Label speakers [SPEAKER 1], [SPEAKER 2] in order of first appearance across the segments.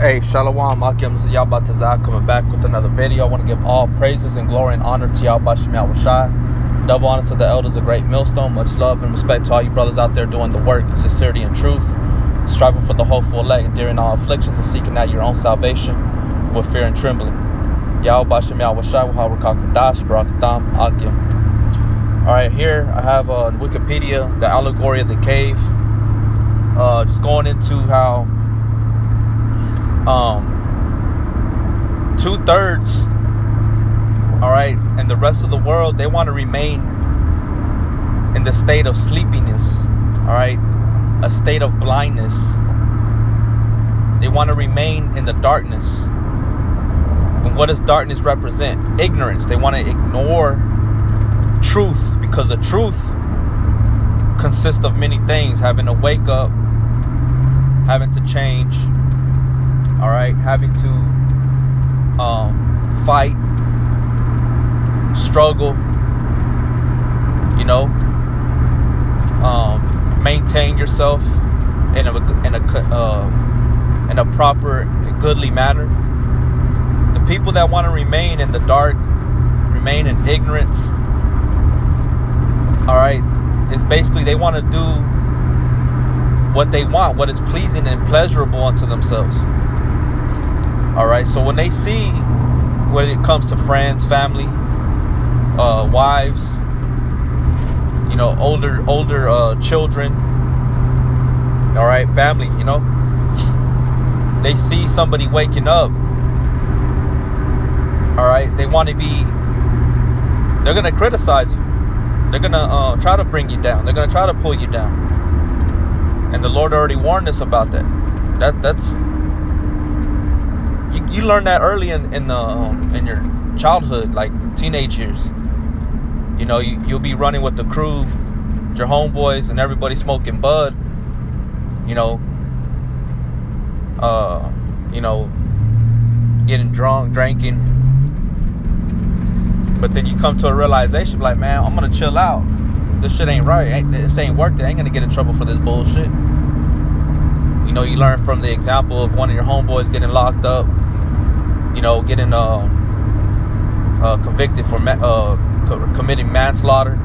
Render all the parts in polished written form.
[SPEAKER 1] Hey, Shalom, Akim. This is Yahba Tazah coming back with another video. I want to give all praises and glory and honor to Yahba Shem Yahushai. Double honor to the elders of Great Millstone. Much love and respect to all you brothers out there doing the work in sincerity and truth, striving for the hopeful elect, enduring all afflictions and seeking out your own salvation with fear and trembling. Yahweh Shem Yahushai, Wahawakak Dash, Barakatam, Akim. Alright, here I have on Wikipedia the allegory of the cave. Just going into how 2/3, all right, and the rest of the world, they want to remain in the state of sleepiness, all right, a state of blindness. They want to remain in the darkness. And what does darkness represent? Ignorance. They want to ignore truth, because the truth consists of many things: having to wake up, having to change, all right, having to fight, struggle, maintain yourself in a proper, goodly manner. The people that want to remain in the dark, remain in ignorance, all right, is basically they want to do what they want, what is pleasing and pleasurable unto themselves. All right, so when they see, when it comes to friends, family, wives, older children, all right, family, they see somebody waking up, all right, they're gonna criticize you. They're gonna try to bring you down. They're gonna try to pull you down. And the Lord already warned us about that. That's you learn that early in your childhood, like teenage years. You'll be running with the crew, your homeboys, and everybody smoking bud. Getting drunk, drinking. But then you come to a realization, like, man, I'm gonna chill out. This shit ain't right. This ain't worth it. I ain't gonna get in trouble for this bullshit. You learn from the example of one of your homeboys getting locked up, getting convicted for committing manslaughter,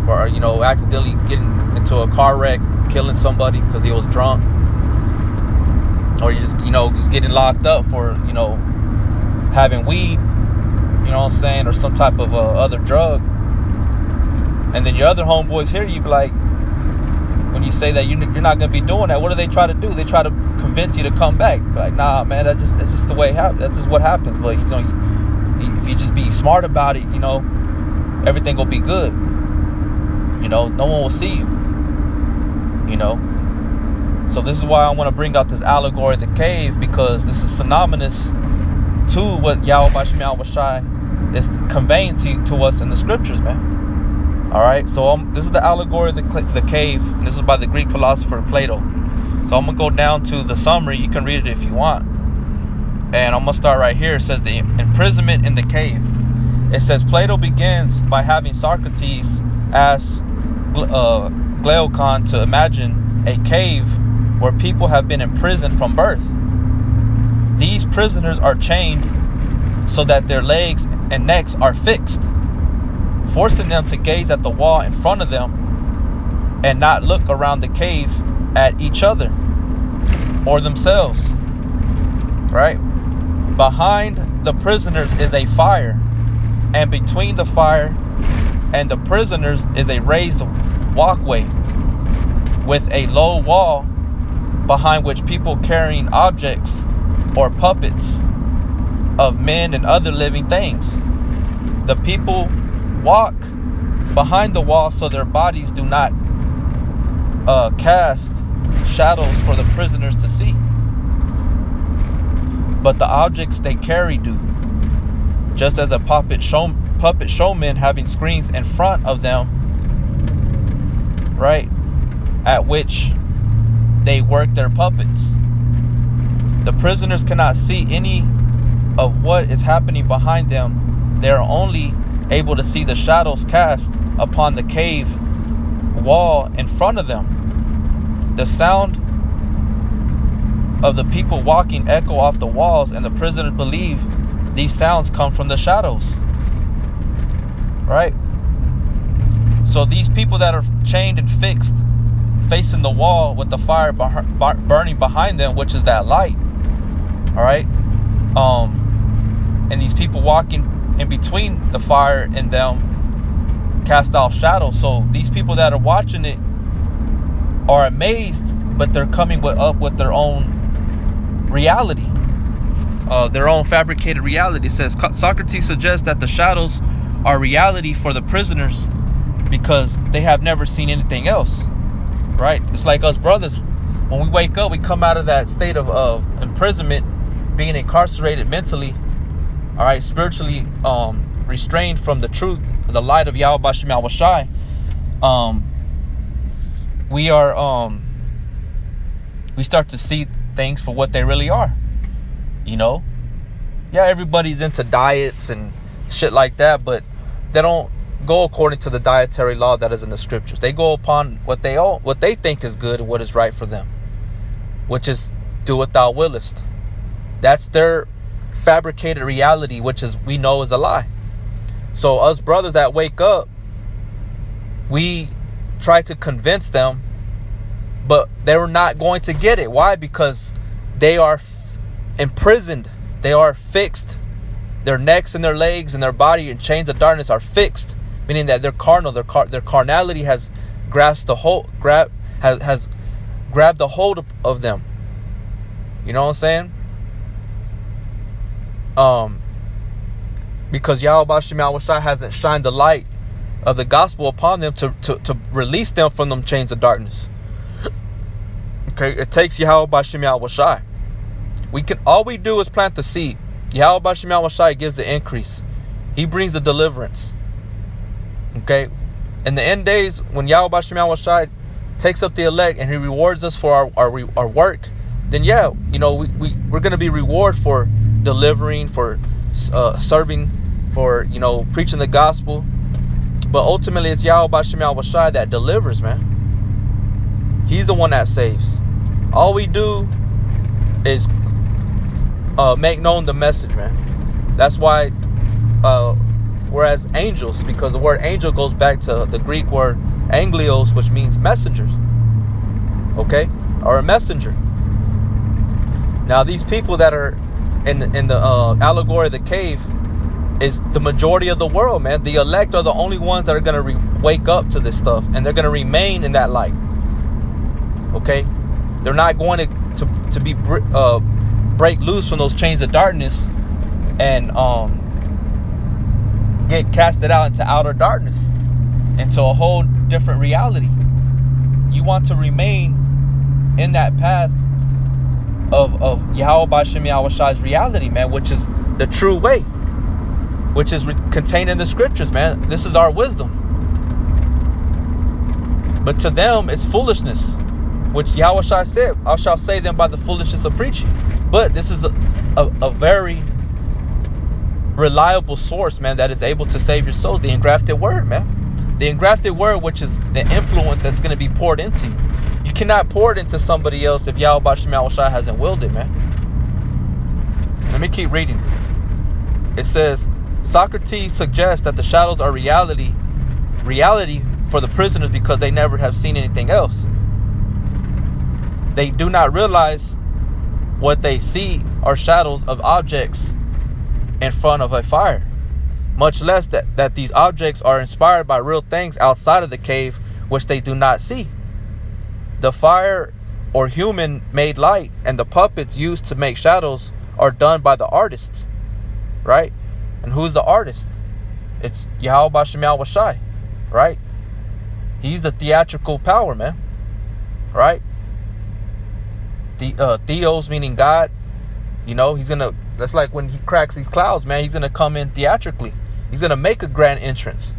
[SPEAKER 1] or accidentally getting into a car wreck, killing somebody because he was drunk, or you just getting locked up for having weed, or some type of other drug. And then your other homeboys hear you, be like, when you say that you're not going to be doing that, what do they try to do? They try to convince you to come back. Like, nah, man, that's just the way it happens. That's just what happens. But, if you just be smart about it, everything will be good. No one will see you. So this is why I want to bring out this allegory of the cave, because this is synonymous to what Yahweh Shem Yahushai is conveying to us in the scriptures, man. All right, so this is the allegory of the cave, and this is by the Greek philosopher Plato. So I'm going to go down to the summary. You can read it if you want. And I'm going to start right here. It says the imprisonment in the cave. It says Plato begins by having Socrates ask Glaucon to imagine a cave where people have been imprisoned from birth. These prisoners are chained so that their legs and necks are fixed, forcing them to gaze at the wall in front of them and not look around the cave at each other or themselves. Right? Behind the prisoners is a fire, and between the fire and the prisoners is a raised walkway with a low wall behind which people carrying objects or puppets of men and other living things. The people walk behind the wall so their bodies do not cast shadows for the prisoners to see, but the objects they carry do, just as a puppet showmen having screens in front of them, right, at which they work their puppets. The prisoners cannot see any of what is happening behind them. They are only able to see the shadows cast upon the cave wall in front of them. The sound of the people walking echo off the walls, and the prisoners believe these sounds come from the shadows. Right? So these people that are chained and fixed, facing the wall with the fire burning behind them, which is that light. All right? And these people walking in between the fire and them cast off shadows. So these people that are watching it are amazed, but they're coming up with their own reality, their own fabricated reality. It says Socrates suggests that the shadows are reality for the prisoners because they have never seen anything else. Right? It's like us brothers. When we wake up, we come out of that state of imprisonment, being incarcerated mentally, all right, spiritually restrained from the truth, the light of Yahweh Bashem Yahweh Shai. We start to see things for what they really are. You know? Yeah, everybody's into diets and shit like that, but they don't go according to the dietary law that is in the scriptures. They go upon what they think is good and what is right for them, which is do what thou willest. That's their fabricated reality, which is we know is a lie. So us brothers that wake up, we try to convince them, but they're not going to get it. Why? Because they are imprisoned. They are fixed. Their necks and their legs and their body in chains of darkness are fixed, meaning that they're carnal. Their carnality has grasped the whole has grabbed the hold of them. You know what I'm saying? Because Yahweh Bashem Yahweh Shai hasn't shined the light of the gospel upon them to release them from them chains of darkness. Okay, it takes Yahweh Bashem Yahweh Shai. All we do is plant the seed. Yahweh Bashem Yahweh Shai gives the increase. He brings the deliverance. Okay, in the end days, when Yahweh Bashem Yahweh Shai takes up the elect and he rewards us for our work, then yeah, you know, we're going to be rewarded for delivering, for serving, for, you know, preaching the gospel. But ultimately it's Yahweh Bashem Yahweh Shai that delivers, man. He's the one that saves. All we do is make known the message, man. That's why whereas angels, because the word angel goes back to the Greek word anglios, which means messengers, okay, or a messenger. Now these people that are in the allegory of the cave is the majority of the world, man. The elect are the only ones that are going to wake up to this stuff, and they're going to remain in that light. Okay, they're not going to be break loose from those chains of darkness and get casted out into outer darkness, into a whole different reality. You want to remain in that path of Yahweh Bashem Yahweh Shai's reality, man, which is the true way, which is contained in the scriptures, man. This is our wisdom. But to them, it's foolishness, which Yahweh Shai said, I shall save them by the foolishness of preaching. But this is a very reliable source, man, that is able to save your souls. The engrafted word, man. The engrafted word, which is the influence that's going to be poured into you. You cannot pour it into somebody else if Yahweh Bashem Yahweh Shai hasn't willed it, man. Let me keep reading. It says, Socrates suggests that the shadows are reality for the prisoners because they never have seen anything else. They do not realize what they see are shadows of objects in front of a fire, much less that these objects are inspired by real things outside of the cave, which they do not see. The fire or human-made light and the puppets used to make shadows are done by the artists, right? And who's the artist? It's Yahweh Bashem Yahweh Shai, right? He's the theatrical power, man, right? Theos meaning God. You know, that's like when he cracks these clouds, man, he's gonna come in theatrically. He's gonna make a grand entrance,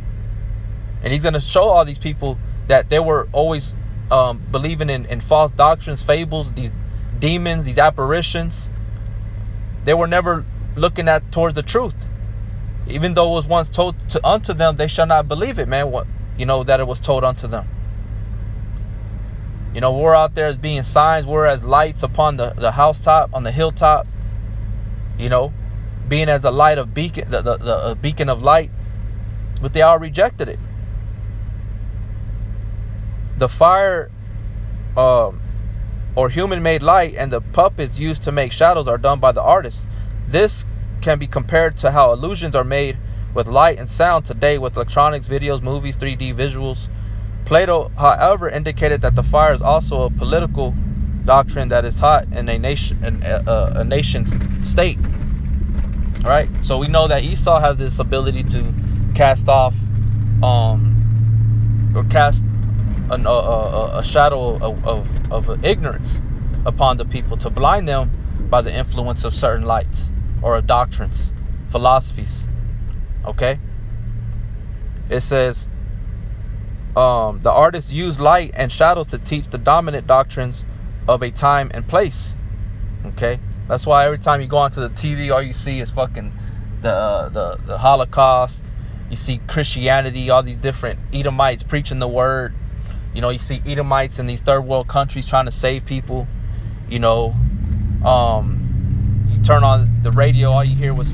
[SPEAKER 1] and he's gonna show all these people that they were always believing in false doctrines, fables, these demons, these apparitions. They were never looking towards the truth, even though it was once told unto them, they shall not believe it, man. What, you know, that it was told unto them. You know, we're out there as being signs. We're as lights upon the housetop, on the hilltop. You know, being as a light of beacon, the beacon of light. But they all rejected it. The fire or human-made light and the puppets used to make shadows are done by the artist. This can be compared to how illusions are made with light and sound today with electronics, videos, movies, 3D visuals. Plato, however, indicated that the fire is also a political doctrine that is hot in a nation state. All right, so we know that Esau has this ability to cast off, or cast a shadow of ignorance upon the people, to blind them by the influence of certain lights or doctrines, philosophies. Okay, it says. The artists use light and shadows to teach the dominant doctrines of a time and place. Okay, that's why every time you go onto the TV, all you see is fucking the Holocaust. You see Christianity, all these different Edomites preaching the word. You know, you see Edomites in these third world countries trying to save people. You know, you turn on the radio, all you hear is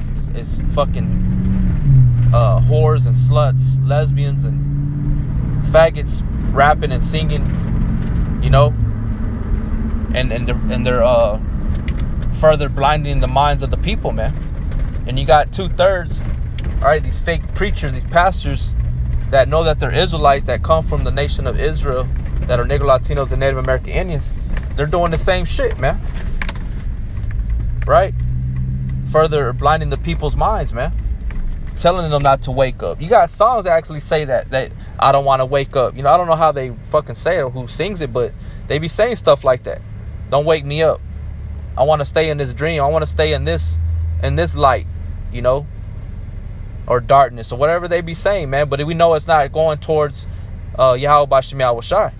[SPEAKER 1] fucking whores and sluts, lesbians and faggots rapping and singing, you know, and they're further blinding the minds of the people, man. And you got 2/3, all right, these fake preachers, these pastors that know that they're Israelites, that come from the nation of Israel, that are Negro Latinos and Native American Indians. They're doing the same shit, man. Right? Further blinding the people's minds, man. Telling them not to wake up. You got songs that actually say that I don't want to wake up. You know, I don't know how they fucking say it or who sings it, but they be saying stuff like that. Don't wake me up. I want to stay in this dream. I want to stay in this light, you know, or darkness or whatever they be saying, man. But we know it's not going towards Yahweh Bashim Yahweh Shai.